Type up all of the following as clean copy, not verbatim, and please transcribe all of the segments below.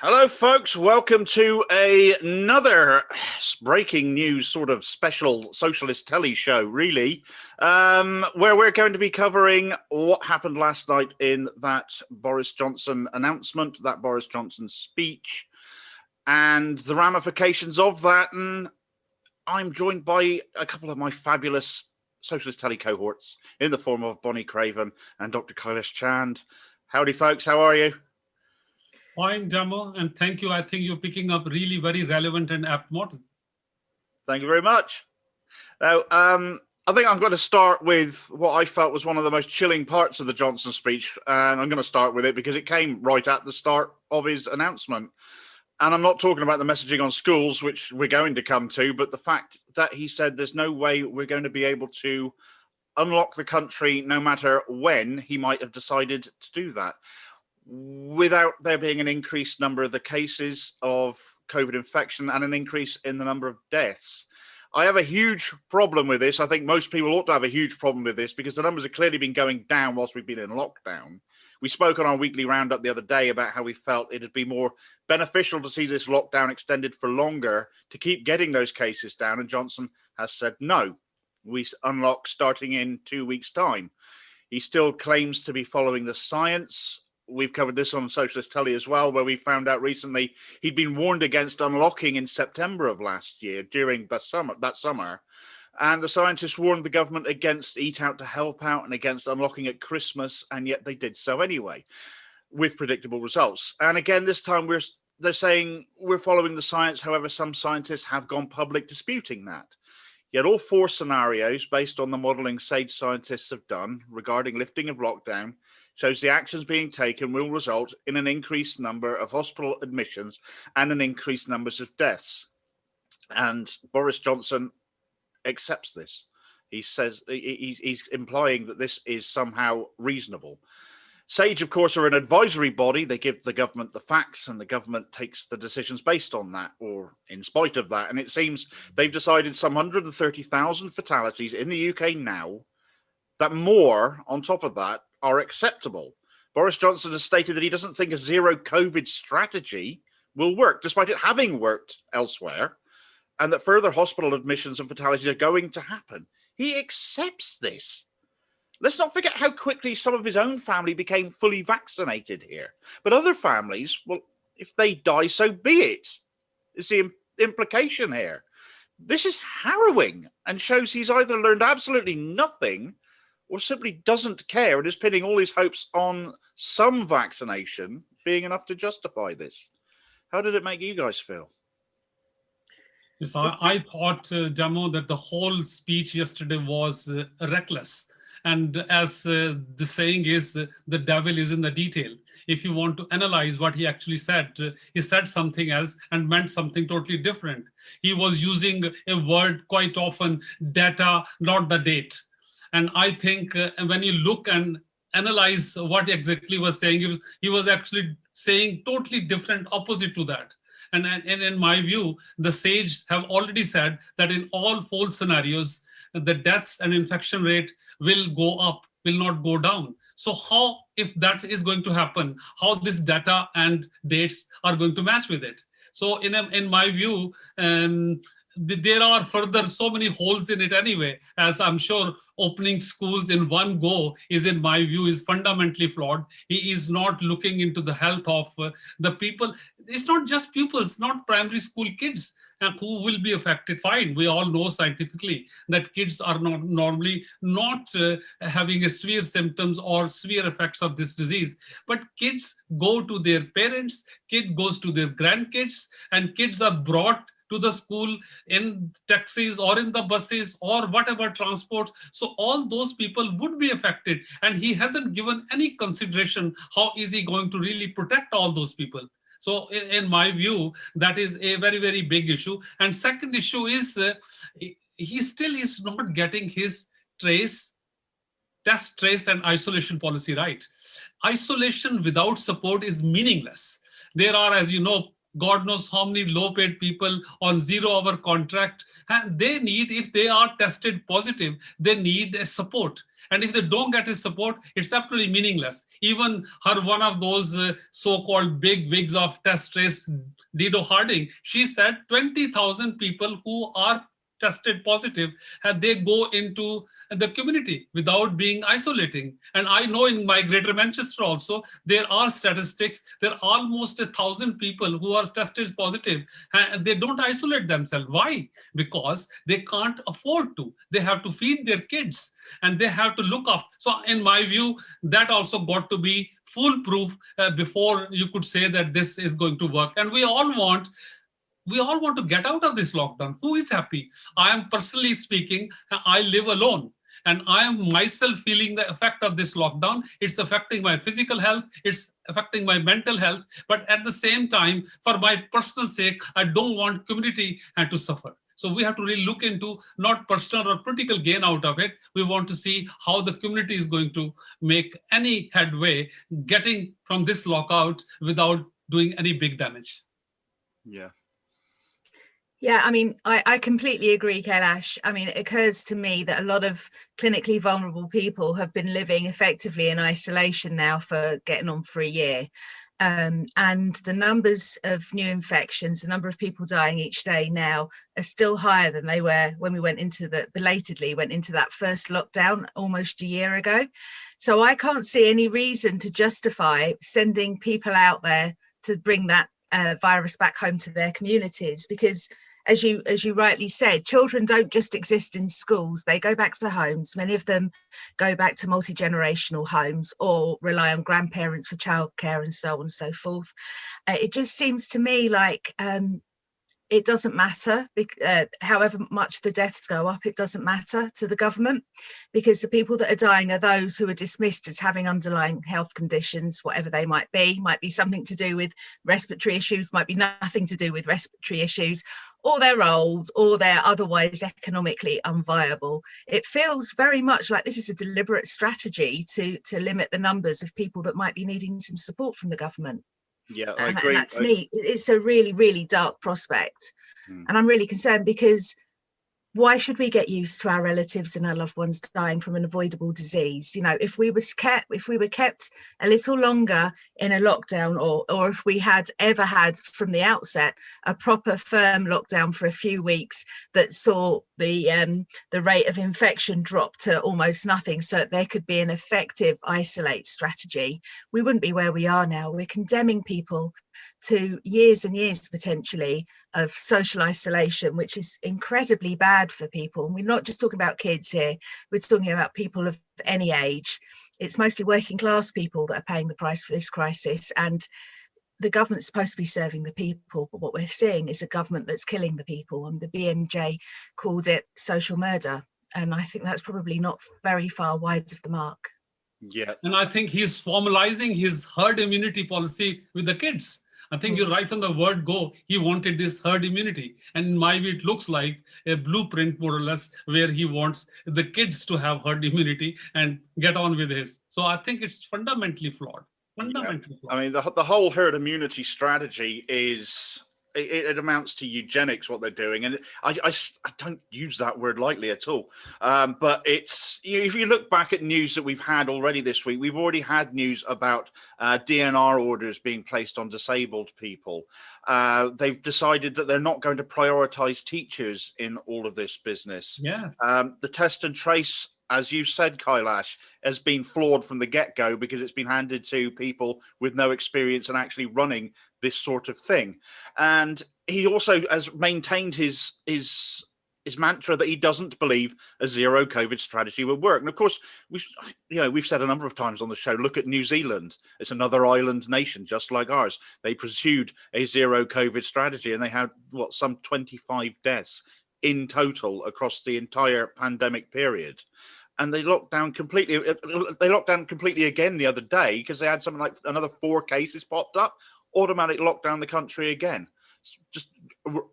Hello, folks. Welcome to another breaking news sort of special socialist telly show, really, where we're going to be covering what happened last night in that Boris Johnson announcement, that Boris Johnson speech, and the ramifications of that. And I'm joined by a couple of my fabulous socialist telly cohorts in the form of Bonnie Craven and Dr. Kailash Chand. Howdy, folks. How are you? Fine, Damo, and thank you. I think you're picking up really very relevant and apt model. Thank you very much. Now, I think I'm going to start with what I felt was one of the most chilling parts of the Johnson speech, and I'm going to start with it because it came right at the start of his announcement. And I'm not talking about the messaging on schools, which we're going to come to, but the fact that he said there's no way we're going to be able to unlock the country no matter when he might have decided to do that, without there being an increased number of the cases of COVID infection and an increase in the number of deaths. I have a huge problem with this. I think most people ought to have a huge problem with this because the numbers have clearly been going down whilst we've been in lockdown. We spoke on our weekly roundup the other day about how we felt it'd be more beneficial to see this lockdown extended for longer to keep getting those cases down. And Johnson has said, no, we unlock starting in 2 weeks' time. He still claims to be following the science. We've covered this on Socialist Telly as well, where we found out recently he'd been warned against unlocking in September of last year during that summer. And the scientists warned the government against Eat Out to Help Out and against unlocking at Christmas, and yet they did so anyway, with predictable results. And again, this time they're saying we're following the science. However, some scientists have gone public disputing that. Yet all four scenarios, based on the modelling SAGE scientists have done regarding lifting of lockdown, shows the actions being taken will result in an increased number of hospital admissions and an increased numbers of deaths. And Boris Johnson accepts this. He says he's implying that this is somehow reasonable. SAGE, of course, are an advisory body. They give the government the facts and the government takes the decisions based on that or in spite of that. And it seems they've decided some 130,000 fatalities in the UK now, that more on top of that are acceptable. Boris Johnson has stated that he doesn't think a zero COVID strategy will work, despite it having worked elsewhere, and that further hospital admissions and fatalities are going to happen. He accepts this. Let's not forget how quickly some of his own family became fully vaccinated here. But other families, well, if they die, so be it. It's the implication here. This is harrowing and shows he's either learned absolutely nothing or simply doesn't care and is pinning all his hopes on some vaccination being enough to justify this. How did it make you guys feel? Yes, I thought, Damo, that the whole speech yesterday was reckless. And as the saying is, the devil is in the detail. If you want to analyze what he actually said, he said something else and meant something totally different. He was using a word quite often, data, not the date. And I think when you look and analyze what exactly was saying, he was actually saying totally different, opposite to that. And in my view, the SAGE have already said that in all four scenarios, the deaths and infection rate will go up, will not go down. So how, if that is going to happen, how this data and dates are going to match with it? So in my view, there are further so many holes in it anyway, as I'm sure opening schools in one go is, in my view, is fundamentally flawed. He is not looking into the health of the people. It's not just pupils, not primary school kids who will be affected. Fine, we all know scientifically that kids are not normally not having a severe symptoms or severe effects of this disease. But kids go to their parents, kid goes to their grandkids, and kids are brought to the school in taxis or in the buses or whatever transport. So all those people would be affected. And he hasn't given any consideration how is he going to really protect all those people. So in my view, that is a very, very big issue. And second issue is he still is not getting his test, trace, and isolation policy right. Isolation without support is meaningless. There are, as you know, God knows how many low-paid people on zero-hour contract. And they need, if they are tested positive, they need a support. And if they don't get his support, it's absolutely meaningless. Even one of those so-called big wigs of test race, Dido Harding, she said 20,000 people who are tested positive, and they go into the community without being isolating. And I know in my Greater Manchester also, there are statistics, there are almost 1,000 people who are tested positive, and they don't isolate themselves. Why? Because they can't afford to. They have to feed their kids and they have to look after. So in my view, that also got to be foolproof before you could say that this is going to work. And we all want to get out of this lockdown. Who is happy? I am personally speaking, I live alone. And I am myself feeling the effect of this lockdown. It's affecting my physical health. It's affecting my mental health. But at the same time, for my personal sake, I don't want community to suffer. So we have to really look into not personal or political gain out of it. We want to see how the community is going to make any headway getting from this lockout without doing any big damage. Yeah. Yeah, I mean, I completely agree, Kailash. I mean, it occurs to me that a lot of clinically vulnerable people have been living effectively in isolation now for getting on for a year. And the numbers of new infections, the number of people dying each day now are still higher than they were when we belatedly went into that first lockdown almost a year ago. So I can't see any reason to justify sending people out there to bring that virus back home to their communities, because as you rightly said, children don't just exist in schools. They go back to homes. Many of them go back to multi-generational homes or rely on grandparents for childcare and so on and so forth. It just seems to me like it doesn't matter, however much the deaths go up, it doesn't matter to the government, because the people that are dying are those who are dismissed as having underlying health conditions, whatever they might be something to do with respiratory issues, might be nothing to do with respiratory issues, or they're old, or they're otherwise economically unviable. It feels very much like this is a deliberate strategy to limit the numbers of people that might be needing some support from the government. Yeah, I agree. And that to me, it's a really, really dark prospect. And I'm really concerned, because why should we get used to our relatives and our loved ones dying from an avoidable disease? You know, if we were kept a little longer in a lockdown, or if we had ever had from the outset a proper firm lockdown for a few weeks that saw the rate of infection drop to almost nothing, so that there could be an effective isolate strategy, we wouldn't be where we are now. We're condemning people to years and years potentially of social isolation, which is incredibly bad for people. And we're not just talking about kids here, we're talking about people of any age. It's mostly working class people that are paying the price for this crisis, and the government's supposed to be serving the people, but what we're seeing is a government that's killing the people, and the BMJ called it social murder, and I think that's probably not very far wide of the mark. Yeah. And I think he's formalizing his herd immunity policy with the kids. I think you're right from the word go. He wanted this herd immunity. And in my view, it looks like a blueprint, more or less, where he wants the kids to have herd immunity and get on with his. So I think it's fundamentally flawed. Fundamentally flawed. I mean, the whole herd immunity strategy is... It amounts to eugenics, what they're doing, and I don't use that word lightly at all. But it's, if you look back at news that we've had already this week, we've already had news about DNR orders being placed on disabled people. They've decided that they're not going to prioritize teachers in all of this business. Yes. The test and trace, as you said, Kailash, has been flawed from the get-go, because it's been handed to people with no experience in actually running this sort of thing. And he also has maintained his mantra that he doesn't believe a zero COVID strategy will work. And of course, we've said a number of times on the show, look at New Zealand. It's another island nation just like ours. They pursued a zero COVID strategy, and they had some 25 deaths in total across the entire pandemic period. And they locked down completely. They locked down completely again the other day, because they had something like another 4 cases popped up. Automatic lockdown the country again. Just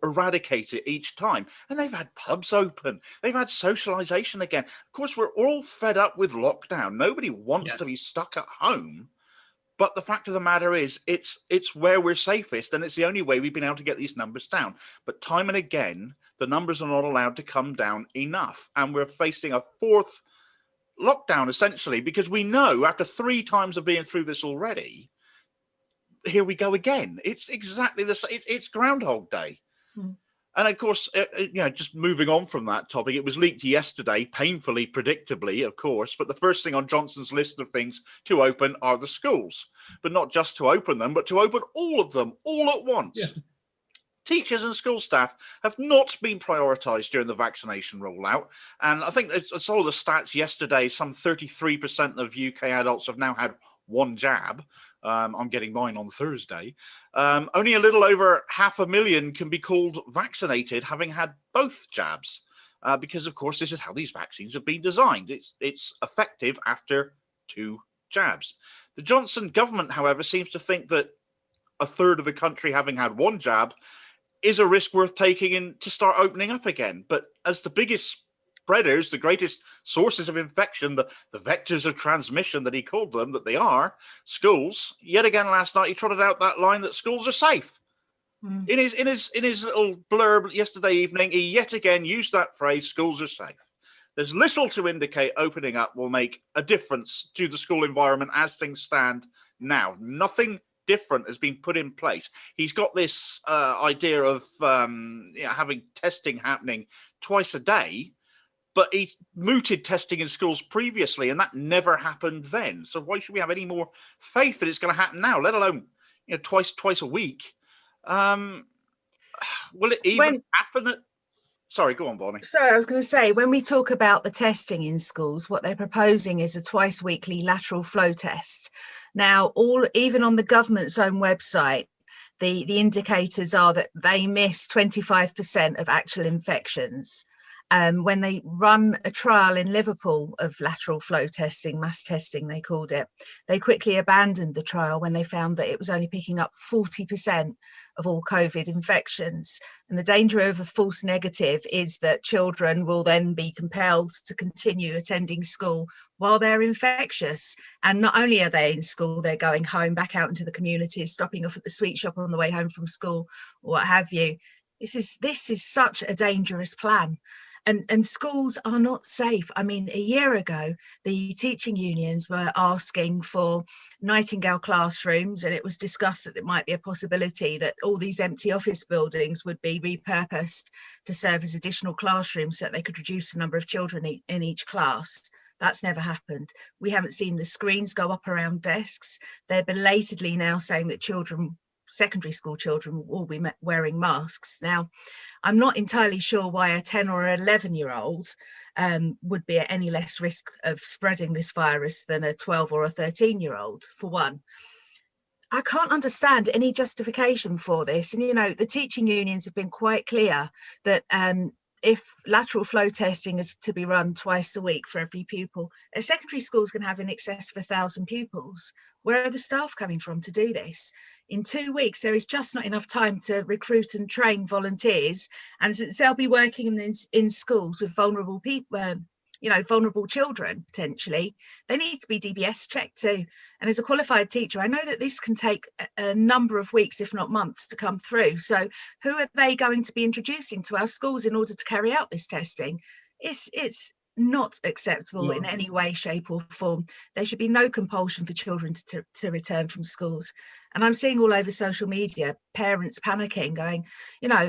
eradicate it each time. And they've had pubs open. They've had socialization again. Of course, we're all fed up with lockdown. Nobody wants to be stuck at home. But the fact of the matter is, it's where we're safest, and it's the only way we've been able to get these numbers down. But time and again, the numbers are not allowed to come down enough, and we're facing a fourth lockdown essentially, because we know after 3 times of being through this already, here we go again. It's exactly the same. It's Groundhog Day. And of course, just moving on from that topic, it was leaked yesterday, painfully, predictably, of course. But the first thing on Johnson's list of things to open are the schools. But not just to open them, but to open all of them all at once. Yeah. Teachers and school staff have not been prioritised during the vaccination rollout. And I think I saw the stats yesterday, some 33% of UK adults have now had 1 jab. I'm getting mine on Thursday. Only a little over 500,000 can be called vaccinated, having had both jabs, because, of course, this is how these vaccines have been designed. It's effective after 2 jabs. The Johnson government, however, seems to think that a third of the country having had 1 jab is a risk worth taking in to start opening up again. But as the biggest spreaders, the greatest sources of infection, the vectors of transmission that he called them, that they are, schools, yet again last night he trotted out that line that schools are safe. In his little blurb yesterday evening, he yet again used that phrase, schools are safe. There's little to indicate opening up will make a difference to the school environment as things stand now. Nothing different has been put in place. He's got this idea of having testing happening twice a day, but he mooted testing in schools previously, and that never happened then. So why should we have any more faith that it's going to happen now, let alone twice a week? Will it even happen? Sorry, go on, Bonnie. Sorry, I was going to say, when we talk about the testing in schools, what they're proposing is a twice weekly lateral flow test. Now, even on the government's own website, the indicators are that they miss 25% of actual infections. When they run a trial in Liverpool of lateral flow testing, mass testing, they called it, they quickly abandoned the trial when they found that it was only picking up 40% of all COVID infections. And the danger of a false negative is that children will then be compelled to continue attending school while they're infectious. And not only are they in school, they're going home, back out into the community, stopping off at the sweet shop on the way home from school, or what have you. This is such a dangerous plan. And schools are not safe. I mean, a year ago, the teaching unions were asking for Nightingale classrooms, and it was discussed that it might be a possibility that all these empty office buildings would be repurposed to serve as additional classrooms so that they could reduce the number of children in each class. That's never happened. We haven't seen the screens go up around desks. They're belatedly now saying that secondary school children will be wearing masks. Now, I'm not entirely sure why a 10 or 11-year-old would be at any less risk of spreading this virus than a 12 or a 13-year-old, for one. I can't understand any justification for this. And, the teaching unions have been quite clear that if lateral flow testing is to be run twice a week for every pupil, a secondary school is going to have in excess of 1,000 pupils. Where are the staff coming from to do this? In 2 weeks, there is just not enough time to recruit and train volunteers. And since they'll be working in schools with vulnerable people, vulnerable children, potentially, they need to be DBS checked too. And as a qualified teacher, I know that this can take a number of weeks, if not months, to come through. So who are they going to be introducing to our schools in order to carry out this testing? It's not acceptable in any way, shape or form. There should be no compulsion for children to return from schools. And I'm seeing all over social media, parents panicking, going,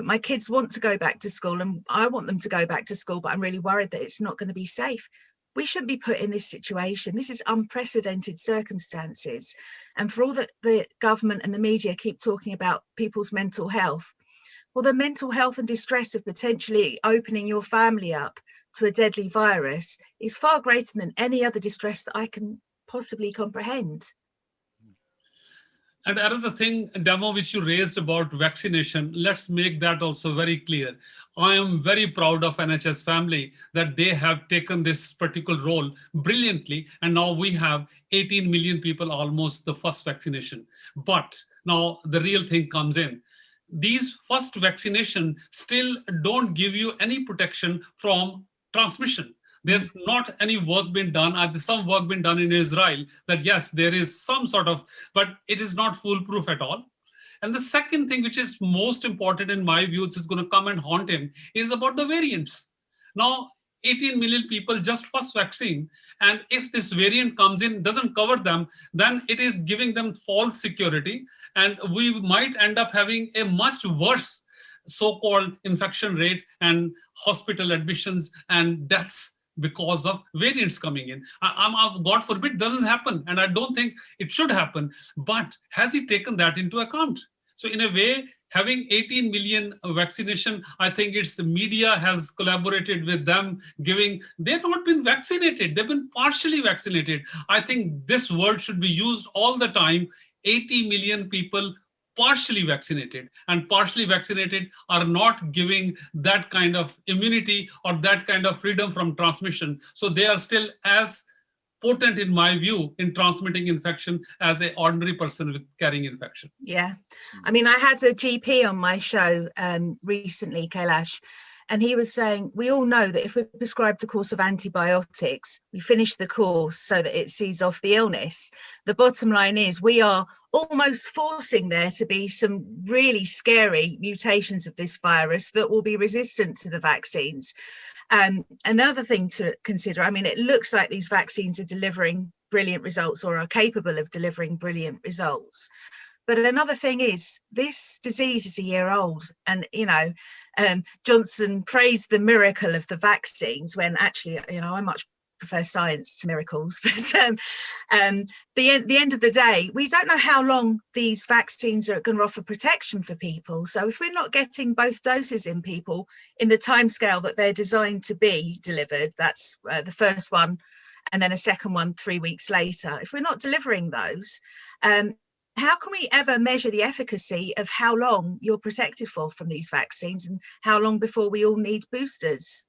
my kids want to go back to school and I want them to go back to school, but I'm really worried that it's not going to be safe. We shouldn't be put in this situation. This is unprecedented circumstances. And for all that the government and the media keep talking about people's mental health, well, the mental health and distress of potentially opening your family up to a deadly virus is far greater than any other distress that I can possibly comprehend. And another thing, Damo, which you raised about vaccination, let's make that also very clear. I am very proud of NHS family that they have taken this particular role brilliantly. And now we have 18 million people, almost the first vaccination. But now the real thing comes in. These first vaccination still don't give you any protection from transmission. There's not any work been done. Some work been done in Israel that yes, there is some sort of, but it is not foolproof at all. And the second thing, which is most important in my view, which is going to come and haunt him, is about the variants. Now, 18 million people just first vaccine. And if this variant comes in, doesn't cover them, then it is giving them false security. And we might end up having a much worse so-called infection rate and hospital admissions and deaths because of variants coming in. God forbid doesn't happen, and I don't think it should happen. But has he taken that into account? So in a way, having 18 million vaccination, I think it's the media has collaborated with them, they've not been vaccinated, they've been partially vaccinated. I think this word should be used all the time, 80 million people partially vaccinated, and partially vaccinated are not giving that kind of immunity or that kind of freedom from transmission. So they are still as potent, in my view, in transmitting infection as an ordinary person with carrying infection. Yeah. I mean, I had a GP on my show recently, Kailash, and he was saying, we all know that if we're prescribed a course of antibiotics, we finish the course so that it sees off the illness. The bottom line is we are almost forcing there to be some really scary mutations of this virus that will be resistant to the vaccines. Another thing to consider, I mean, it looks like these vaccines are delivering brilliant results or are capable of delivering brilliant results. But another thing is, this disease is a year old, and Johnson praised the miracle of the vaccines when actually, I much prefer science to miracles. But the end of the day, we don't know how long these vaccines are going to offer protection for people. So if we're not getting both doses in people in the timescale that they're designed to be delivered, that's the first one, and then a second one 3 weeks later. If we're not delivering those, how can we ever measure the efficacy of how long you're protected for from these vaccines and how long before we all need boosters?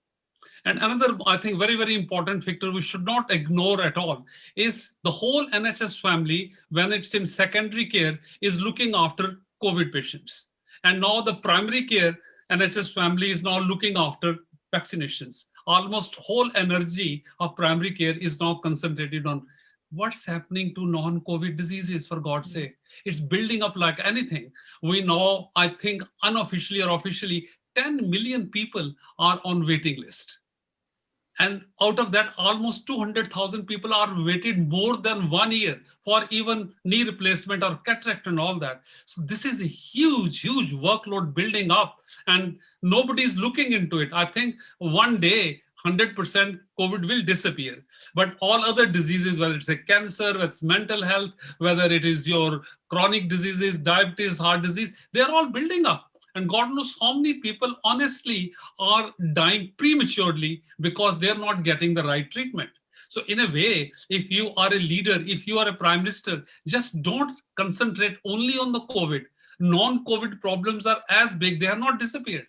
And another, I think, very, very important factor we should not ignore at all is the whole NHS family, when it's in secondary care, is looking after COVID patients. And now the primary care NHS family is now looking after vaccinations. Almost whole energy of primary care is now concentrated on what's happening to non-COVID diseases, for God's sake. It's building up like anything. We know, I think, unofficially or officially, 10 million people are on waiting list. And out of that, almost 200,000 people are waited more than 1 year for even knee replacement or cataract and all that. So this is a huge, huge workload building up, and nobody's looking into it. I think one day, 100% COVID will disappear. But all other diseases, whether it's a cancer, whether it's mental health, whether it is your chronic diseases, diabetes, heart disease, they're all building up. And God knows how many people honestly are dying prematurely because they're not getting the right treatment. So in a way, if you are a leader, if you are a prime minister, just don't concentrate only on the COVID. Non-COVID problems are as big, they have not disappeared.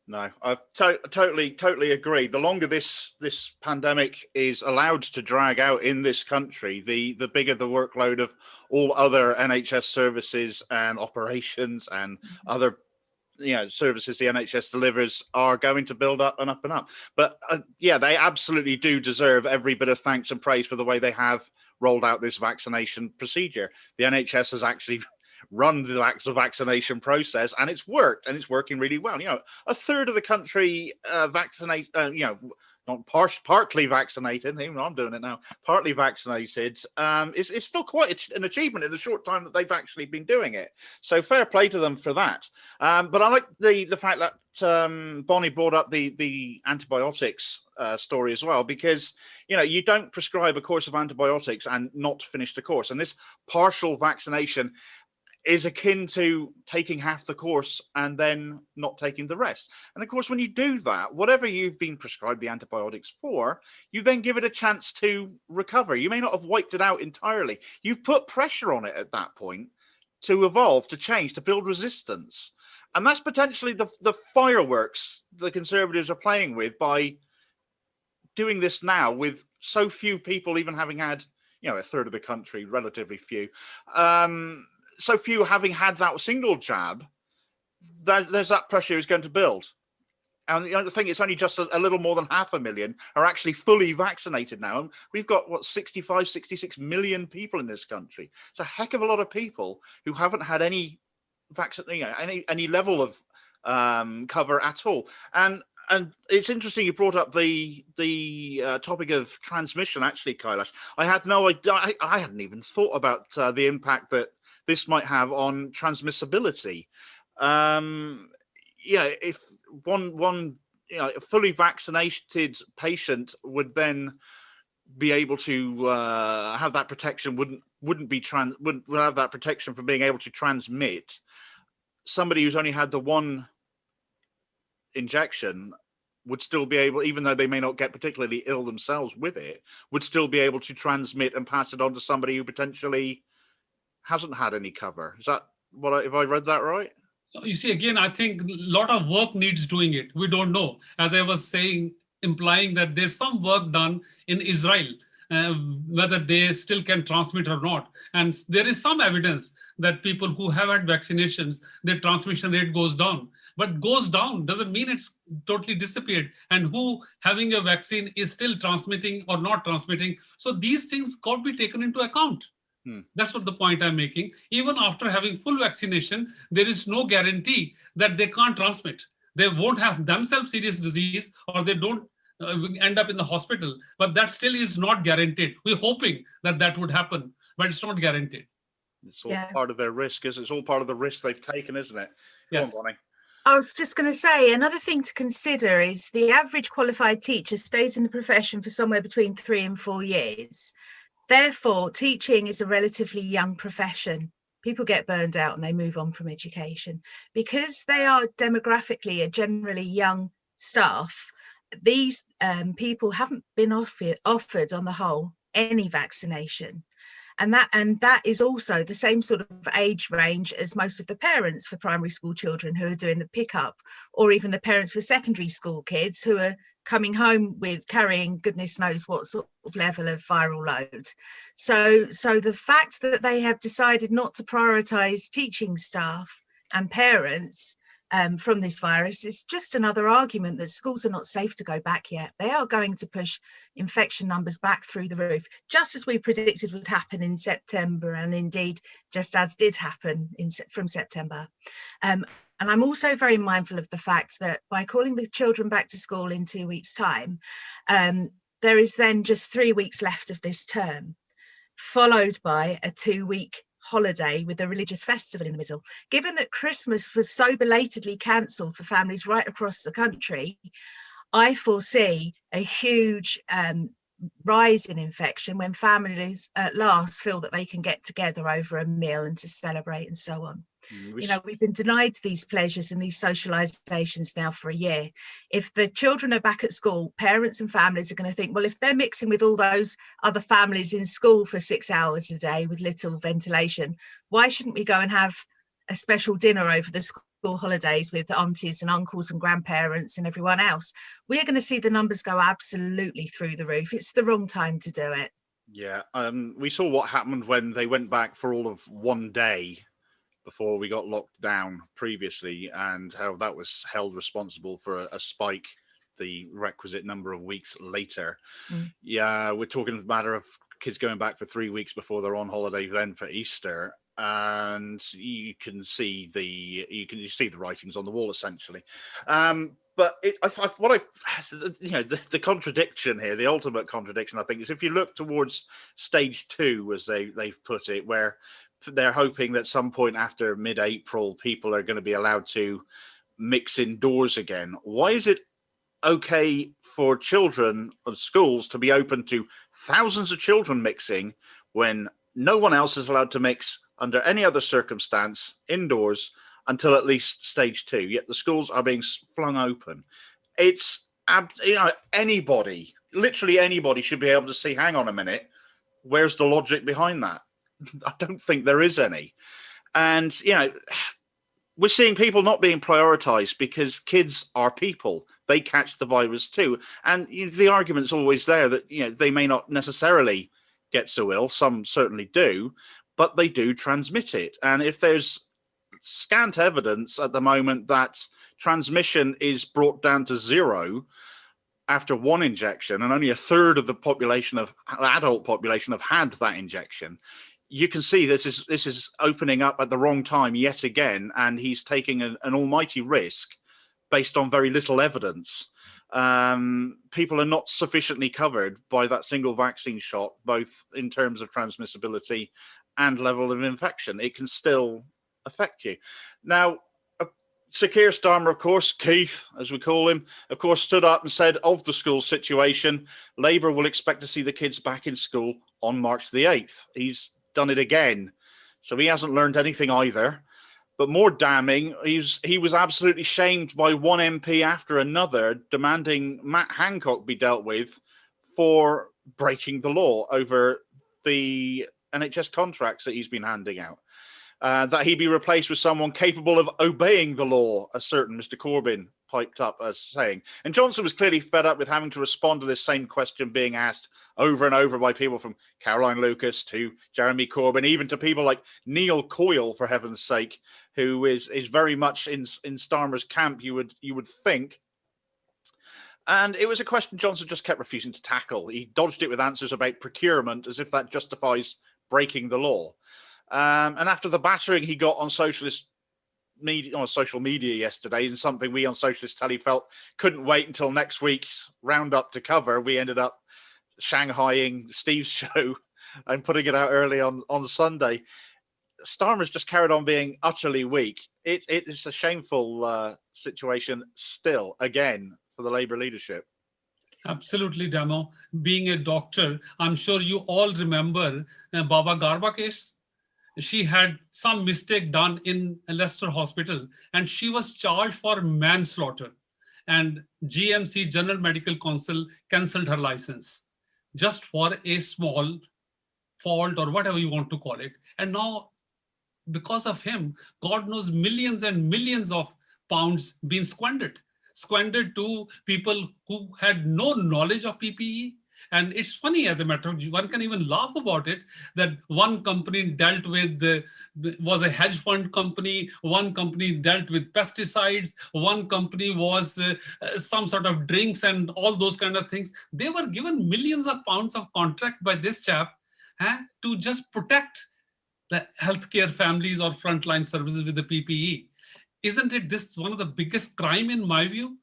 No, I totally agree. The longer this pandemic is allowed to drag out in this country, the bigger the workload of all other NHS services and operations and other services the NHS delivers are going to build up and up and up. But yeah, they absolutely do deserve every bit of thanks and praise for the way they have rolled out this vaccination procedure. The NHS has actually run the vaccination process, and it's worked, and it's working really well. A third of the country vaccinated, not partly vaccinated. Even I'm doing it now. Partly vaccinated. It's still quite an achievement in the short time that they've actually been doing it. So fair play to them for that. But I like the fact that Bonnie brought up the antibiotics story as well, because you don't prescribe a course of antibiotics and not finish the course, and this partial vaccination is akin to taking half the course and then not taking the rest. And of course, when you do that, whatever you've been prescribed the antibiotics for, you then give it a chance to recover. You may not have wiped it out entirely. You've put pressure on it at that point to evolve, to change, to build resistance. And that's potentially the fireworks the Conservatives are playing with by doing this now, with so few people even having had, a third of the country, relatively few, so few having had that single jab, there's that pressure is going to build. And the thing, it's only just a little more than 500,000 are actually fully vaccinated now. And we've got, what, 65, 66 million people in this country. It's a heck of a lot of people who haven't had any vaccine, any level of cover at all. And it's interesting you brought up the topic of transmission, actually, Kailash. I had no idea. I hadn't even thought about the impact that this might have on transmissibility. If one a fully vaccinated patient would then be able to have that protection, wouldn't have that protection from being able to transmit. Somebody who's only had the one injection would still be able, even though they may not get particularly ill themselves with it, would still be able to transmit and pass it on to somebody who potentially hasn't had any cover. Is that if I read that right? You see, again, I think a lot of work needs doing it. We don't know. As I was saying, implying that there's some work done in Israel, whether they still can transmit or not. And there is some evidence that people who have had vaccinations, their transmission rate goes down. But goes down doesn't mean it's totally disappeared. And who having a vaccine is still transmitting or not transmitting. So these things got to be taken into account. That's what the point I'm making. Even after having full vaccination, there is no guarantee that they can't transmit. They won't have themselves serious disease, or they don't end up in the hospital. But that still is not guaranteed. We're hoping that that would happen, but it's not guaranteed. It's all part of their risk, isn't it? It's all part of the risk they've taken, isn't it? Yes. Go on, Bonnie. I was just going to say, another thing to consider is the average qualified teacher stays in the profession for somewhere between 3 and 4 years. Therefore, teaching is a relatively young profession. People get burned out and they move on from education. Because they are demographically a generally young staff, these people haven't been offered on the whole any vaccination. And that is also the same sort of age range as most of the parents for primary school children who are doing the pickup, or even the parents for secondary school kids who are coming home with carrying goodness knows what sort of level of viral load. So the fact that they have decided not to prioritise teaching staff and parents from this virus is just another argument that schools are not safe to go back yet. They are going to push infection numbers back through the roof, just as we predicted would happen in September, and indeed just as did happen from September. And I'm also very mindful of the fact that by calling the children back to school in 2 weeks' time, there is then just 3 weeks left of this term, followed by a 2-week holiday with a religious festival in the middle. Given that Christmas was so belatedly cancelled for families right across the country, I foresee a huge rise in infection when families at last feel that they can get together over a meal and to celebrate and so on. We've been denied these pleasures and these socializations now for a year. If the children are back at school, parents and families are going to think, well, if they're mixing with all those other families in school for 6 hours a day with little ventilation, why shouldn't we go and have a special dinner over the school holidays with aunties and uncles and grandparents and everyone else? We're going to see the numbers go absolutely through the roof. It's the wrong time to do it. Yeah, we saw what happened when they went back for all of one day before we got locked down previously, and how that was held responsible for a spike the requisite number of weeks later. Yeah, we're talking a matter of kids going back for 3 weeks before they're on holiday then for Easter, and you can see the writings on the wall essentially. But the contradiction here, the ultimate contradiction, I think, is if you look towards stage 2, as they've put it, where they're hoping that some point after mid-April, people are going to be allowed to mix indoors again. Why is it okay for children of schools to be open to thousands of children mixing when no one else is allowed to mix under any other circumstance indoors until at least stage 2? Yet the schools are being flung open. It's anybody, literally anybody, should be able to see, hang on a minute, where's the logic behind that? I don't think there is any. And, we're seeing people not being prioritized because kids are people. They catch the virus too. And the argument's always there that, they may not necessarily get so ill. Some certainly do, but they do transmit it. And if there's scant evidence at the moment that transmission is brought down to zero after one injection, and only a third of the adult population have had that injection. You can see this is opening up at the wrong time yet again, and he's taking an almighty risk based on very little evidence. People are not sufficiently covered by that single vaccine shot, both in terms of transmissibility and level of infection. It can still affect you. Now, Sir Keir Starmer, of course, Keith, as we call him, of course, stood up and said of the school situation, Labour will expect to see the kids back in school on March the 8th. He's done it again. So he hasn't learned anything either. But more damning, he was absolutely shamed by one MP after another, demanding Matt Hancock be dealt with for breaking the law over the NHS contracts that he's been handing out. That he be replaced with someone capable of obeying the law, a certain Mr. Corbyn piped up as saying. And Johnson was clearly fed up with having to respond to this same question being asked over and over by people from Caroline Lucas to Jeremy Corbyn, even to people like Neil Coyle, for heaven's sake, who is very much in Starmer's camp, you would think. And it was a question Johnson just kept refusing to tackle. He dodged it with answers about procurement as if that justifies breaking the law. And after the battering he got on social media yesterday, and something we on Socialist Telly felt couldn't wait until next week's roundup to cover, we ended up Shanghaiing Steve's show and putting it out early on Sunday. Starmer's just carried on being utterly weak. It is a shameful situation still, again, for the Labour leadership. Absolutely, Damo. Being a doctor, I'm sure you all remember Baba Garba case. She had some mistake done in Leicester Hospital, and she was charged for manslaughter. And GMC, General Medical Council, cancelled her license just for a small fault or whatever you want to call it. And now, because of him, God knows millions and millions of pounds being squandered to people who had no knowledge of PPE. And it's funny, as a matter of fact, one can even laugh about it, that one company dealt with, was a hedge fund company, one company dealt with pesticides, one company was some sort of drinks and all those kind of things. They were given millions of pounds of contract by this chap to just protect the healthcare families or frontline services with the PPE. Isn't it this one of the biggest crime in my view?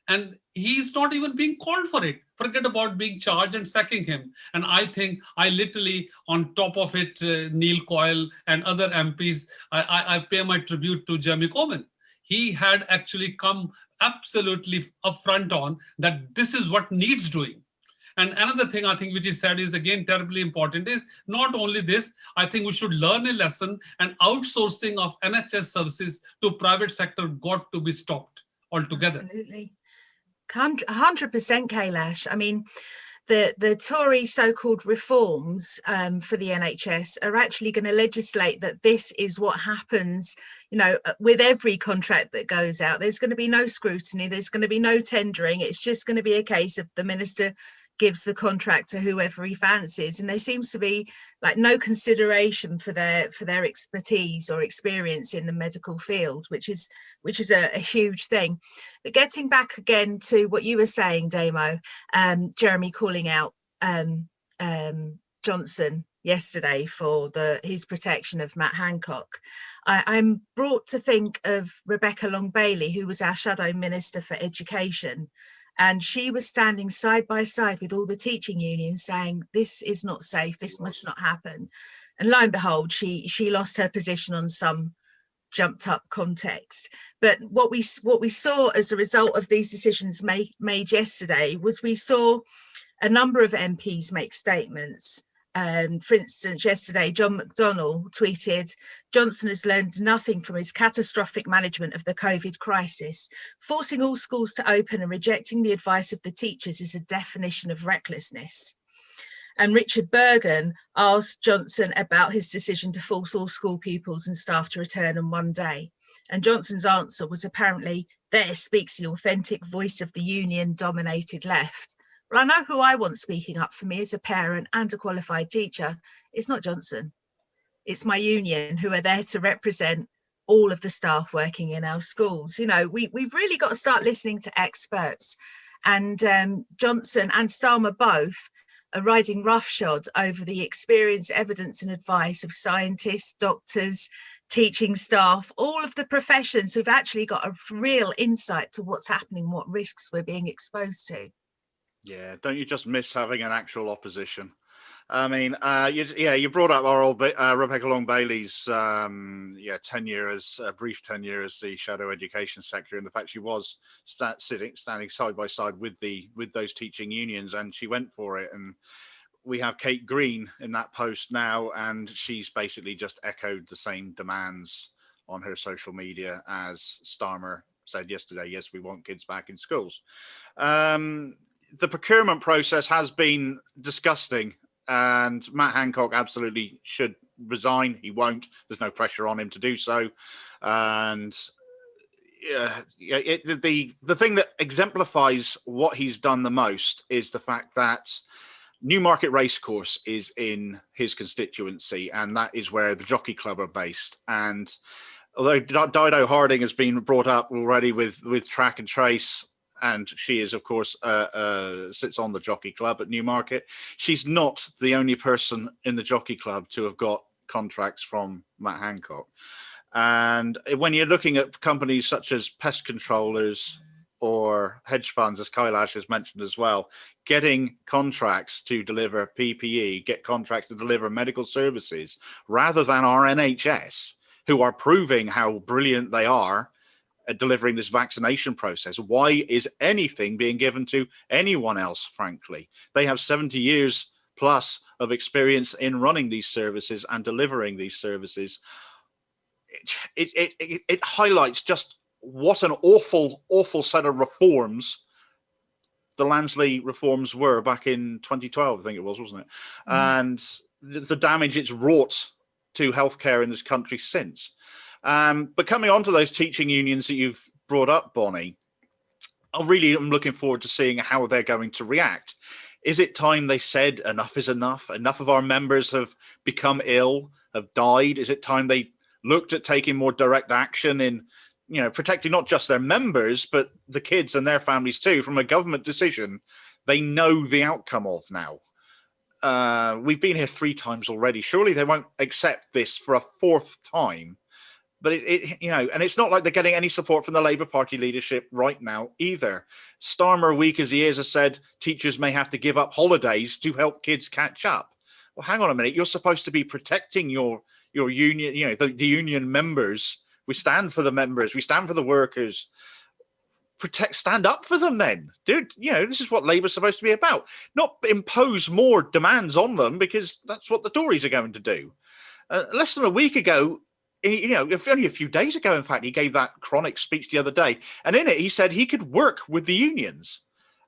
And he's not even being called for it. Forget about being charged and sacking him. And I think I literally, on top of it, Neil Coyle and other MPs, I pay my tribute to Jeremy Corbyn. He had actually come absolutely upfront on that this is what needs doing. And another thing I think which he said is again terribly important is not only this, I think we should learn a lesson, and outsourcing of NHS services to private sector got to be stopped altogether. Absolutely. 100% Kailash. I mean, the Tory so-called reforms for the NHS are actually going to legislate that this is what happens, you know, with every contract that goes out. There's going to be no scrutiny, there's going to be no tendering. It's just going to be a case of the minister gives the contract to whoever he fancies, and there seems to be like no consideration for their expertise or experience in the medical field, which is a huge thing. But getting back again to what you were saying, Damo, Jeremy calling out Johnson yesterday for his protection of Matt Hancock, I'm brought to think of Rebecca Long Bailey, who was our Shadow Minister for Education. And she was standing side by side with all the teaching unions saying, this is not safe, this must not happen. And lo and behold, she lost her position on some jumped up context. But what we saw as a result of these decisions made yesterday was we saw a number of MPs make statements. For instance, yesterday, John McDonnell tweeted, Johnson has learned nothing from his catastrophic management of the COVID crisis. Forcing all schools to open and rejecting the advice of the teachers is a definition of recklessness. And Richard Bergen asked Johnson about his decision to force all school pupils and staff to return on one day. And Johnson's answer was apparently, there speaks the authentic voice of the union-dominated left. Well, I know who I want speaking up for me as a parent and a qualified teacher. It's not Johnson. It's my union, who are there to represent all of the staff working in our schools. You know, we've really got to start listening to experts, and Johnson and Starmer both are riding roughshod over the experience, evidence and advice of scientists, doctors, teaching staff, all of the professions who've actually got a real insight to what's happening, what risks we're being exposed to. Yeah, don't you just miss having an actual opposition? I mean, you brought up our old Rebecca Long Bailey's tenure as brief tenure as the Shadow Education Secretary, and the fact she was standing side by side with those teaching unions, and she went for it. And we have Kate Green in that post now, and she's basically just echoed the same demands on her social media as Starmer said yesterday. Yes, we want kids back in schools. The procurement process has been disgusting, and Matt Hancock absolutely should resign. He won't. There's no pressure on him to do so. And the thing that exemplifies what he's done the most is the fact that Newmarket Racecourse is in his constituency, and that is where the Jockey Club are based. And although Dido Harding has been brought up already with track and trace, and she is, of course, sits on the Jockey Club at Newmarket, she's not the only person in the Jockey Club to have got contracts from Matt Hancock. And when you're looking at companies such as pest controllers or hedge funds, as Kailash has mentioned as well, getting contracts to deliver PPE, get contracts to deliver medical services, rather than our NHS, who are proving how brilliant they are at delivering this vaccination process. Why is anything being given to anyone else, frankly? They have 70 years plus of experience in running these services and delivering these services. It highlights just what an awful set of reforms the Lansley reforms were back in 2012, I think it was, wasn't it? And the damage it's wrought to healthcare in this country since. But coming on to those teaching unions that you've brought up, Bonnie, I'm looking forward to seeing how they're going to react. Is it time they said enough is enough? Enough of our members have become ill, have died. Is it time they looked at taking more direct action in, protecting not just their members, but the kids and their families too, from a government decision they know the outcome of now? We've been here 3 times already. Surely they won't accept this for a 4th time. But and it's not like they're getting any support from the Labour Party leadership right now either. Starmer, weak as he is, has said teachers may have to give up holidays to help kids catch up. Well, hang on a minute. You're supposed to be protecting your union, the union members. We stand for the members. We stand for the workers. Stand up for them then. Dude, this is what Labour's supposed to be about. Not impose more demands on them, because that's what the Tories are going to do. Less than a week ago, only a few days ago, in fact, he gave that chronic speech the other day. And in it, he said he could work with the unions.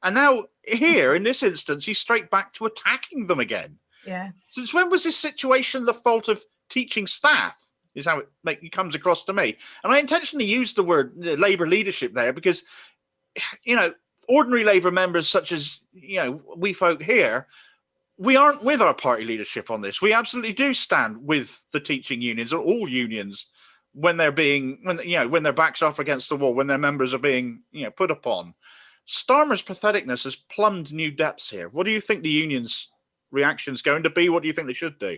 And now here, in this instance, he's straight back to attacking them again. Yeah. Since when was this situation the fault of teaching staff? Is how it comes across to me. And I intentionally used the word Labour leadership there because, ordinary Labour members such as, we folk here, we aren't with our party leadership on this. We absolutely do stand with the teaching unions, or all unions, when their backs are up against the wall, when their members are being, put upon. Starmer's patheticness has plumbed new depths here. What do you think the unions' reaction is going to be? What do you think they should do?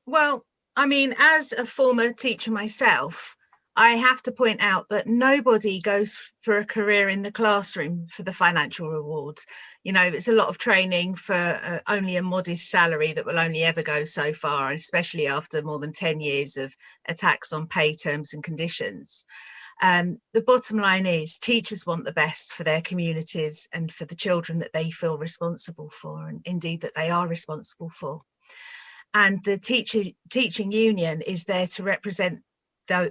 Well, I mean, as a former teacher myself, I have to point out that nobody goes for a career in the classroom for the financial rewards. It's a lot of training for only a modest salary that will only ever go so far, especially after more than 10 years of attacks on pay terms and conditions. The bottom line is teachers want the best for their communities and for the children that they feel responsible for, and indeed that they are responsible for. And the teaching union is there to represent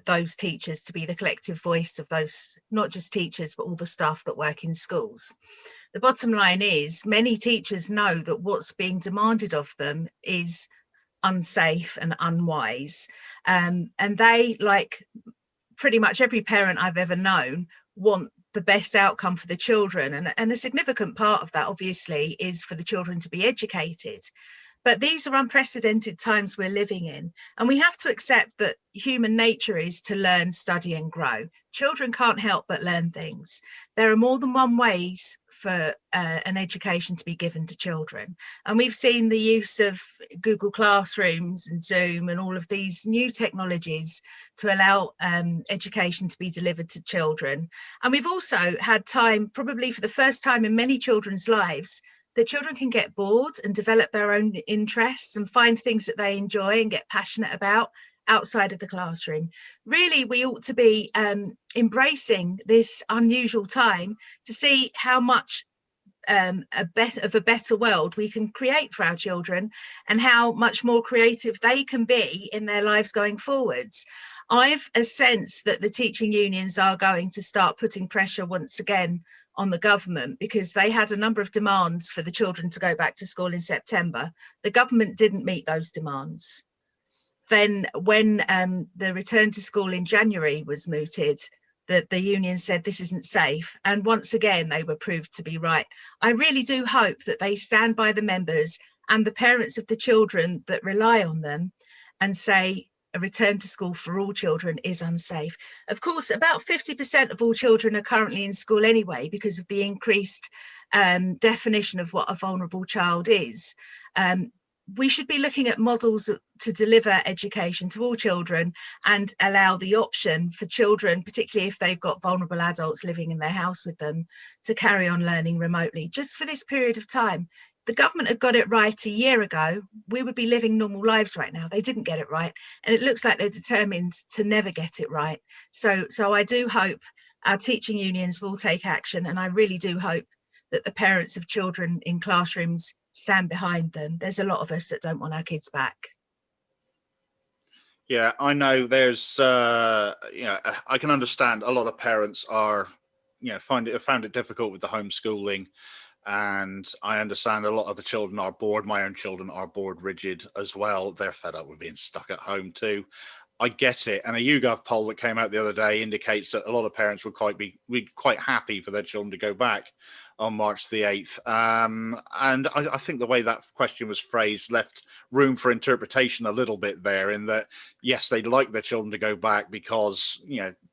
those teachers, to be the collective voice of those, not just teachers, but all the staff that work in schools. The bottom line is many teachers know that what's being demanded of them is unsafe and unwise. And they, like pretty much every parent I've ever known, want the best outcome for the children. And a significant part of that, obviously, is for the children to be educated. But these are unprecedented times we're living in, and we have to accept that human nature is to learn, study and grow. Children can't help but learn things. There are more than one ways for an education to be given to children. And we've seen the use of Google Classrooms and Zoom and all of these new technologies to allow education to be delivered to children. And we've also had time, probably for the first time in many children's lives, that children can get bored and develop their own interests and find things that they enjoy and get passionate about outside of the classroom. Really, we ought to be embracing this unusual time to see how much a better world we can create for our children and how much more creative they can be in their lives going forwards. I've a sense that the teaching unions are going to start putting pressure once again on the government, because they had a number of demands for the children to go back to school in September. The government didn't meet those demands. Then when the return to school in January was mooted, the union said this isn't safe. And once again, they were proved to be right. I really do hope that they stand by the members and the parents of the children that rely on them and say a return to school for all children is unsafe. Of course, about 50% of all children are currently in school anyway, because of the increased definition of what a vulnerable child is. We should be looking at models to deliver education to all children and allow the option for children, particularly if they've got vulnerable adults living in their house with them, to carry on learning remotely just for this period of time. The government had got it right a year ago, we would be living normal lives right now. They didn't get it right, and it looks like they're determined to never get it right. So I do hope our teaching unions will take action, and I really do hope that the parents of children in classrooms stand behind them. There's a lot of us that don't want our kids back. Yeah, I know there's, I can understand a lot of parents are, found it difficult with the homeschooling. And I understand a lot of the children are bored. My own children are bored rigid as well. They're fed up with being stuck at home too. I get it. And a YouGov poll that came out the other day indicates that a lot of parents would quite happy for their children to go back on March the 8th. And I think the way that question was phrased left room for interpretation a little bit there, in that, yes, they'd like their children to go back because,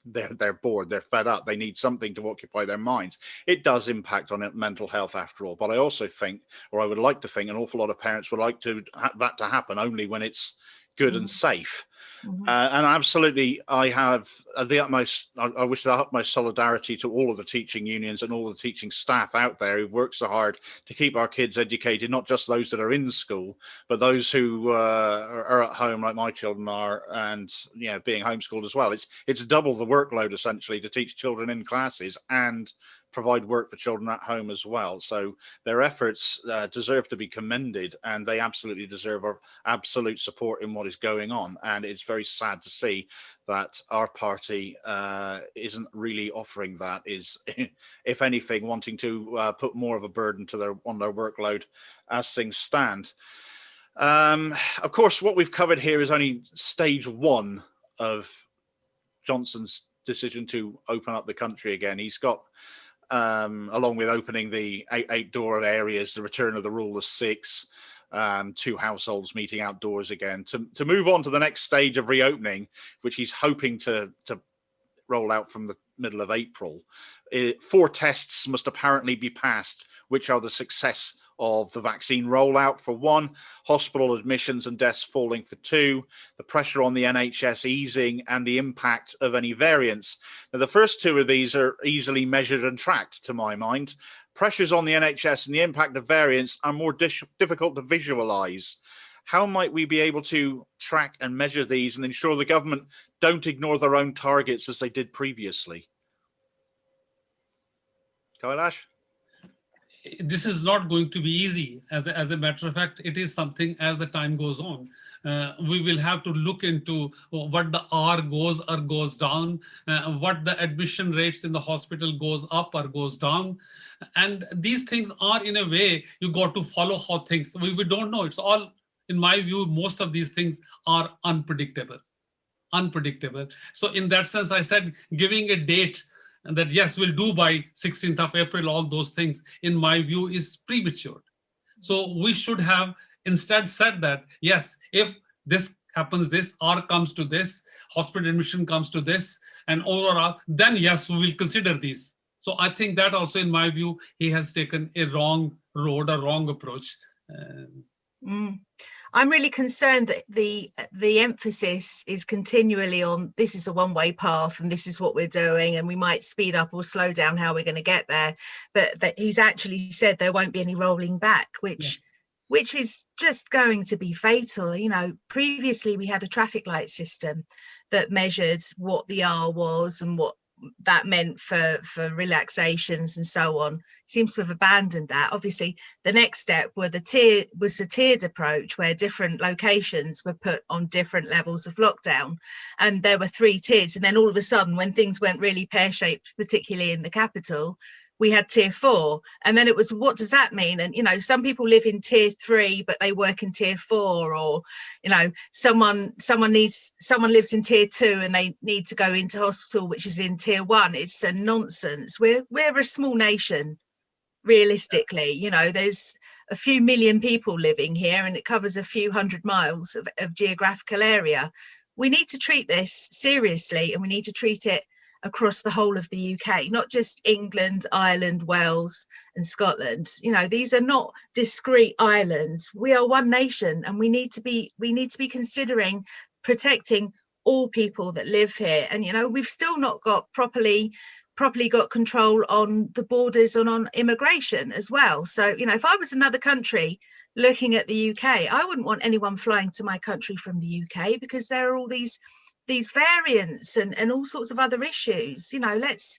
they're bored, they're fed up, they need something to occupy their minds. It does impact on mental health after all. But I also think, or I would like to think, an awful lot of parents would like that to happen only when it's good and safe. And absolutely, I have the utmost, I wish the utmost solidarity to all of the teaching unions and all the teaching staff out there who work so hard to keep our kids educated, not just those that are in school, but those who are at home like my children are, and being homeschooled as well. It's double the workload essentially to teach children in classes and provide work for children at home as well. So their efforts deserve to be commended, and they absolutely deserve our absolute support in what is going on. And it's very sad to see that our party isn't really offering that, is if anything wanting to put more of a burden on their workload as things stand. Of course, what we've covered here is only stage one of Johnson's decision to open up the country again. He's got, along with opening the outdoor areas, the return of the rule of six, 2 households meeting outdoors again, to move on to the next stage of reopening, which he's hoping to roll out from the middle of April. 4 tests must apparently be passed, which are the success of the vaccine rollout for 1, hospital admissions and deaths falling for 2, the pressure on the NHS easing, and the impact of any variants. Now, the first 2 of these are easily measured and tracked, to my mind. Pressures on the NHS and the impact of variants are more difficult to visualize. How might we be able to track and measure these and ensure the government don't ignore their own targets as they did previously? Kailash? This is not going to be easy. As a matter of fact, it is something as the time goes on. We will have to look into what the R goes or goes down, what the admission rates in the hospital goes up or goes down. And these things are, in a way, you got to follow how things, we don't know. It's all, in my view, most of these things are unpredictable. So in that sense, I said, giving a date and that, yes, we'll do by 16th of April, all those things, in my view, is premature. So we should have instead said that, yes, if this happens, this or comes to this, hospital admission comes to this, and overall, then yes, we will consider these. So I think that also, in my view, he has taken a wrong road, a wrong approach. I'm really concerned that the emphasis is continually on this is a one-way path and this is what we're doing, and we might speed up or slow down how we're going to get there. But that he's actually said there won't be any rolling back, which is just going to be fatal. You know, previously we had a traffic light system that measured what the R was and what that meant for relaxations and so on. Seems to have abandoned that. Obviously, the next step was the tiered approach, where different locations were put on different levels of lockdown, and there were 3 tiers. And then all of a sudden, when things went really pear-shaped, particularly in the capital, we had tier 4, and then it was, what does that mean? And, you know, some people live in tier 3 but they work in tier 4, or, you know, someone lives in tier 2 and they need to go into hospital, which is in tier 1. It's a nonsense. We're a small nation, realistically. You know, there's a few million people living here and it covers a few hundred miles of geographical area. We need to treat this seriously, and we need to treat it across the whole of the UK, not just England, Ireland, Wales and Scotland. You know, these are not discrete islands. We are one nation, and we need to be considering protecting all people that live here. And, you know, we've still not got properly got control on the borders and on immigration as well. So, you know, if I was another country looking at the UK, I wouldn't want anyone flying to my country from the UK, because there are all these variants and all sorts of other issues. You know, let's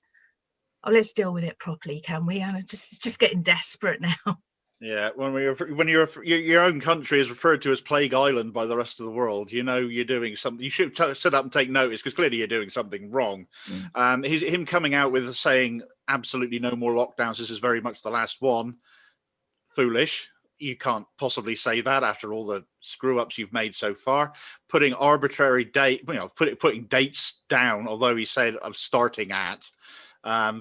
deal with it properly, can we? I'm just getting desperate now. Yeah, when your own country is referred to as Plague Island by the rest of the world, you know you're doing something. You should sit up and take notice, because clearly you're doing something wrong. Him coming out with saying absolutely no more lockdowns, this is very much the last one. Foolish. You can't possibly say that after all the screw ups you've made so far. Putting arbitrary putting dates down, although he said of starting at,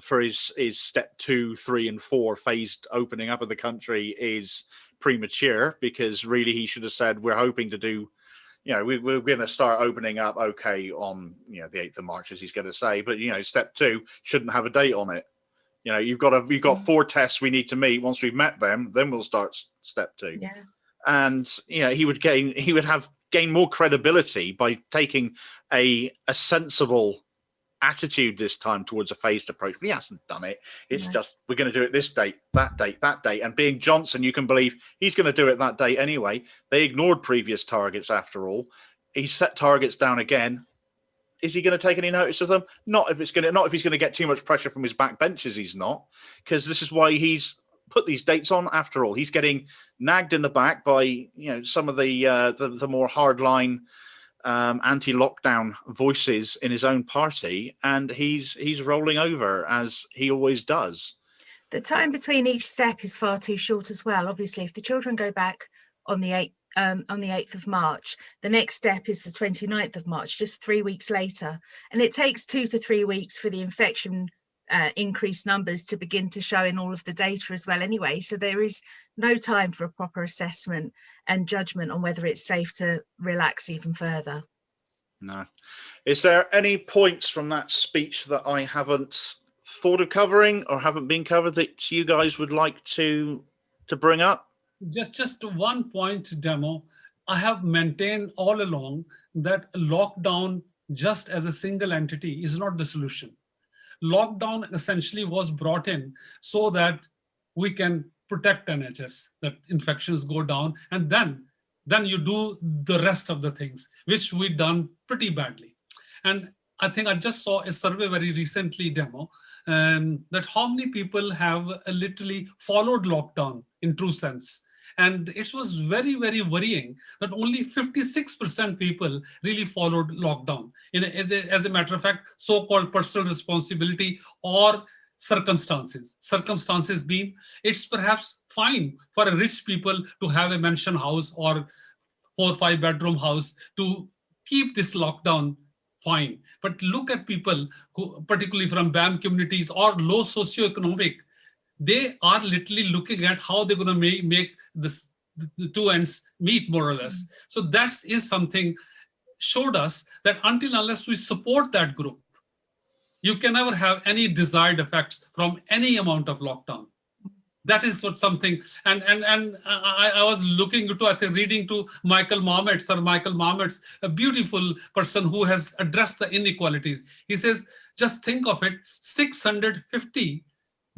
for his step 2, 3 and 4 phased opening up of the country is premature, because really he should have said we're hoping to do, you know, we're going to start opening up on, you know, the 8th of March, as he's going to say, but, you know, step 2 shouldn't have a date on it. You know, you've got 4 tests we need to meet. Once we've met them, then we'll start step 2. Yeah. And, you know, he would gain more credibility by taking a sensible attitude this time towards a phased approach. But he hasn't done it. It's just, we're going to do it this date, that date, that date. And being Johnson, you can believe he's going to do it that date anyway. They ignored previous targets after all. He set targets down again. Is he going to take any notice of them? Not if he's going to get too much pressure from his backbenchers. He's not, because this is why he's put these dates on. After all, he's getting nagged in the back by, you know, some of the more hardline anti-lockdown voices in his own party, and he's rolling over, as he always does. The time between each step is far too short as well. Obviously, if the children go back on the 8th of March, the next step is the 29th of March, just 3 weeks later. And it takes 2 to 3 weeks for the infection increased numbers to begin to show in all of the data as well anyway. So there is no time for a proper assessment and judgment on whether it's safe to relax even further. No. Is there any points from that speech that I haven't thought of covering or haven't been covered that you guys would like to bring up? Just one point, Demo. I have maintained all along that lockdown just as a single entity is not the solution. Lockdown essentially was brought in so that we can protect NHS, that infections go down, and then you do the rest of the things, which we done pretty badly. And I think I just saw a survey very recently, Demo, that how many people have literally followed lockdown in true sense. And it was very, very worrying that only 56% people really followed lockdown. As a matter of fact, so-called personal responsibility or circumstances. Circumstances being, it's perhaps fine for a rich people to have a mansion house or 4 or 5 bedroom house to keep this lockdown fine. But look at people who, particularly from BAM communities or low socioeconomic, they are literally looking at how they're going to make this the two ends meet more or less. So that is something showed us that unless we support that group, you can never have any desired effects from any amount of lockdown. That is what something, and I was looking to, I think, reading to Michael Marmot, Sir Michael Marmot's, a beautiful person who has addressed the inequalities. He says, just think of it, 650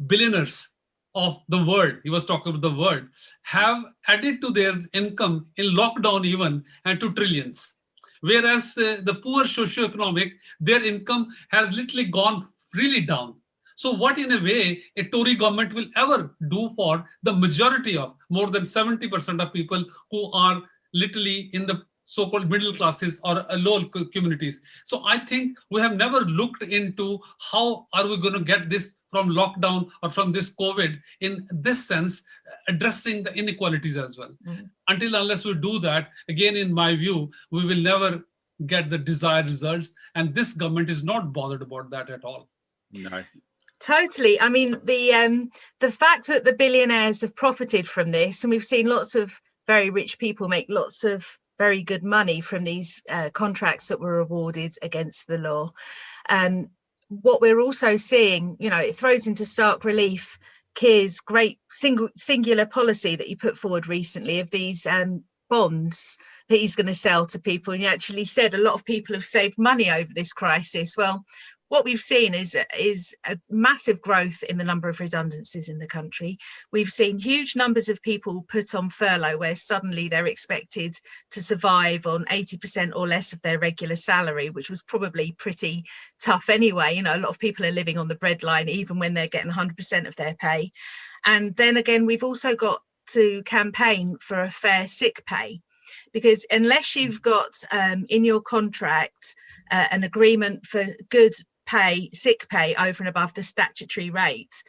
billionaires of the world, he was talking about the world, have added to their income in lockdown even, and to trillions. Whereas the poor socioeconomic, their income has literally gone really down. So what in a way a Tory government will ever do for the majority of more than 70% of people who are literally in the so-called middle classes or low communities. So I think we have never looked into how are we going to get this from lockdown or from this COVID in this sense, addressing the inequalities as well. Unless we do that, again, in my view, we will never get the desired results. And this government is not bothered about that at all. No. Totally. I mean, the fact that the billionaires have profited from this, and we've seen lots of very rich people make lots of very good money from these contracts that were awarded against the law. What we're also seeing, you know, it throws into stark relief Keir's great singular policy that he put forward recently of these bonds that he's going to sell to people. And he actually said a lot of people have saved money over this crisis. Well, what we've seen is a massive growth in the number of redundancies in the country. We've seen huge numbers of people put on furlough where suddenly they're expected to survive on 80% or less of their regular salary, which was probably pretty tough anyway. You know, a lot of people are living on the breadline even when they're getting 100% of their pay. And then again, we've also got to campaign for a fair sick pay, because unless you've got in your contract an agreement for good pay, sick pay over and above the statutory rate,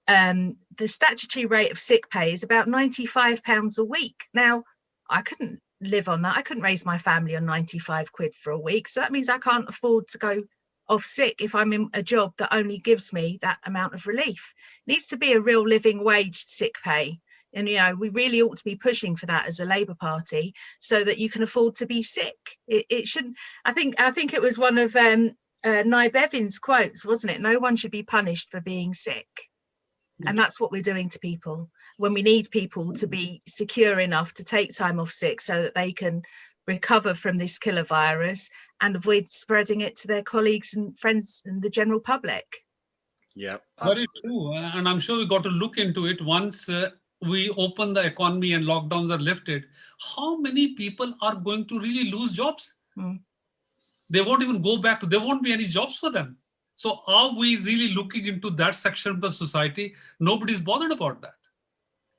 the statutory rate of sick pay is about £95 a week. Now, I couldn't live on that. I couldn't raise my family on 95 quid for a week. So that means I can't afford to go off sick if I'm in a job that only gives me that amount of relief. It needs to be a real living wage sick pay. And, you know, we really ought to be pushing for that as a Labour Party so that you can afford to be sick. It shouldn't, I think it was one of Nye Bevan's quotes, wasn't it? No one should be punished for being sick. And that's what we're doing to people when we need people to be secure enough to take time off sick so that they can recover from this killer virus and avoid spreading it to their colleagues and friends and the general public. Yeah, very true. And I'm sure we got to look into it once we open the economy and lockdowns are lifted. How many people are going to really lose jobs? They won't even go back to, there won't be any jobs for them. So are we really looking into that section of the society? Nobody's bothered about that.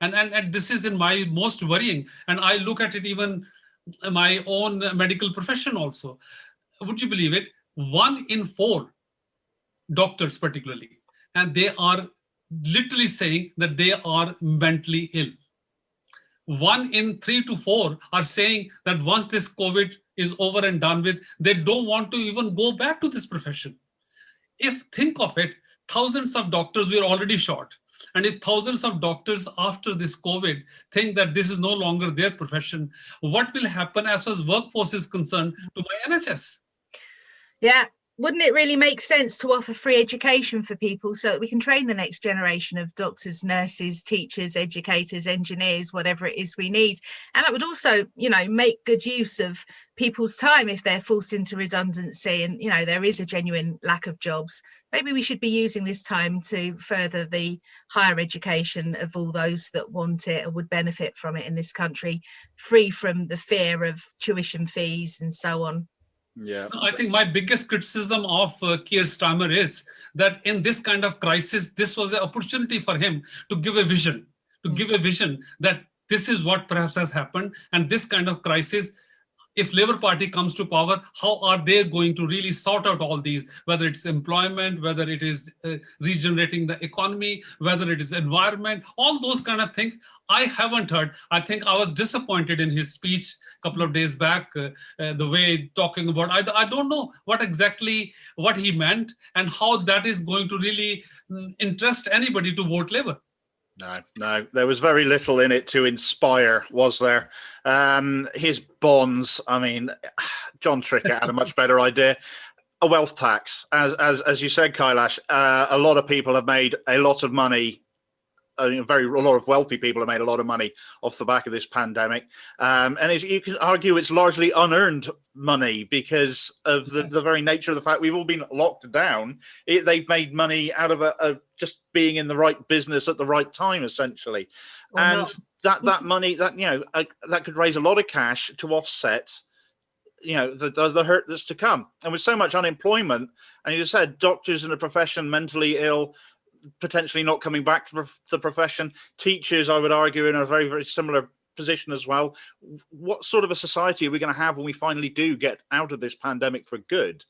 And this is in my most worrying. And I look at it even my own medical profession also. Would you believe it? 1 in 4 doctors particularly, and they are literally saying that they are mentally ill. 1 in 3 to 4 are saying that once this COVID is over and done with, they don't want to even go back to this profession. If think of it, thousands of doctors were already short. And if thousands of doctors after this COVID think that this is no longer their profession, what will happen as far as workforce is concerned to my NHS? Yeah. Wouldn't it really make sense to offer free education for people so that we can train the next generation of doctors, nurses, teachers, educators, engineers, whatever it is we need? And that would also, you know, make good use of people's time if they're forced into redundancy and, you know, there is a genuine lack of jobs. Maybe we should be using this time to further the higher education of all those that want it and would benefit from it in this country, free from the fear of tuition fees and so on. Yeah, I think my biggest criticism of Keir Starmer is that in this kind of crisis, this was an opportunity for him to give a vision, that this is what perhaps has happened. And this kind of crisis, if Labour Party comes to power, how are they going to really sort out all these, whether it's employment, whether it is regenerating the economy, whether it is environment, all those kind of things. I haven't heard. I think I was disappointed in his speech a couple of days back, the way talking about, I don't know what he meant and how that is going to really interest anybody to vote Labour. No, there was very little in it to inspire, was there? His bonds, I mean, John Trickett had a much better idea. A wealth tax, as you said, Kailash, a lot of people have made a lot of money. A lot of wealthy people have made a lot of money off the back of this pandemic, and you can argue it's largely unearned money because of the very nature of the fact we've all been locked down. They've made money out of just being in the right business at the right time, essentially, that money that could raise a lot of cash to offset the hurt that's to come. And with so much unemployment, and you just said doctors in the profession mentally ill, potentially not coming back to the profession, teachers, I would argue, in a very, very similar position as well. What sort of a society are we going to have when we finally do get out of this pandemic for good?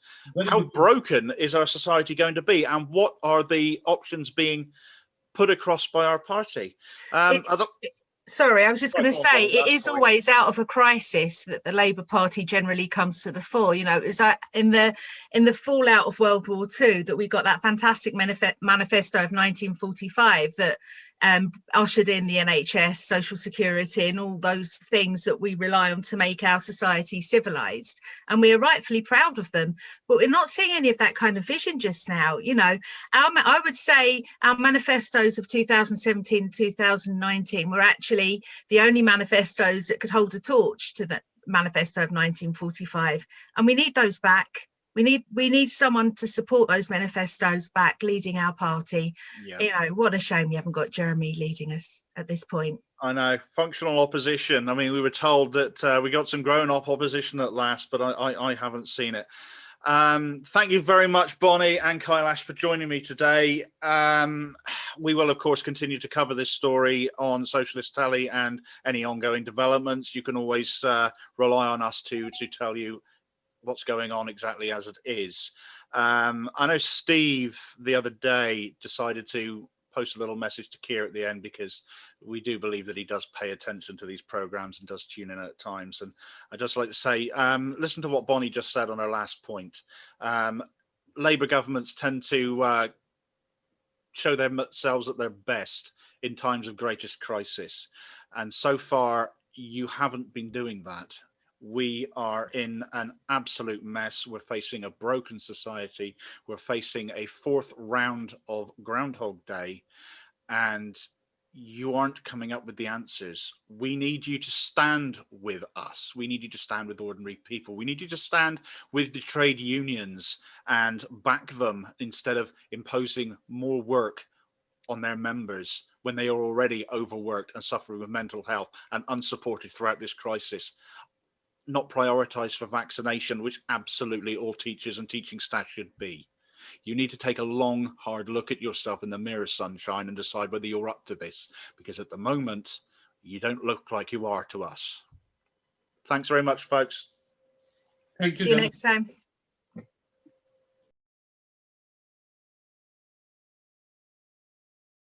How broken is our society going to be, and what are the options being put across by our party? Sorry, I was just going to say, it is always out of a crisis that the Labour Party generally comes to the fore. It was in the fallout of World War II that we got that fantastic manifesto of 1945 that ushered in the NHS, social security, and all those things that we rely on to make our society civilized. And we are rightfully proud of them, but we're not seeing any of that kind of vision just now. I would say our manifestos of 2017, 2019 were actually the only manifestos that could hold a torch to the manifesto of 1945. And we need those back. We need someone to support those manifestos back, leading our party. Yeah. What a shame we haven't got Jeremy leading us at this point. I know. Functional opposition. I mean, we were told that we got some grown-up opposition at last, but I haven't seen it. Thank you very much, Bonnie and Kailash, for joining me today. We will, of course, continue to cover this story on Socialist Telly and any ongoing developments. You can always rely on us to tell you what's going on exactly as it is. I know Steve the other day decided to post a little message to Keir at the end, because we do believe that he does pay attention to these programs and does tune in at times. And I'd just like to say, listen to what Bonnie just said on her last point. Labour governments tend to show themselves at their best in times of greatest crisis. And so far, you haven't been doing that. We are in an absolute mess. We're facing a broken society. We're facing a fourth round of Groundhog Day, and you aren't coming up with the answers. We need you to stand with us. We need you to stand with ordinary people. We need you to stand with the trade unions and back them instead of imposing more work on their members when they are already overworked and suffering with mental health and unsupported throughout this crisis. Not prioritised for vaccination, which absolutely all teachers and teaching staff should be. You need to take a long, hard look at yourself in the mirror, sunshine, and decide whether you're up to this, because at the moment, you don't look like you are to us. Thanks very much, folks. Thank you. See you next time.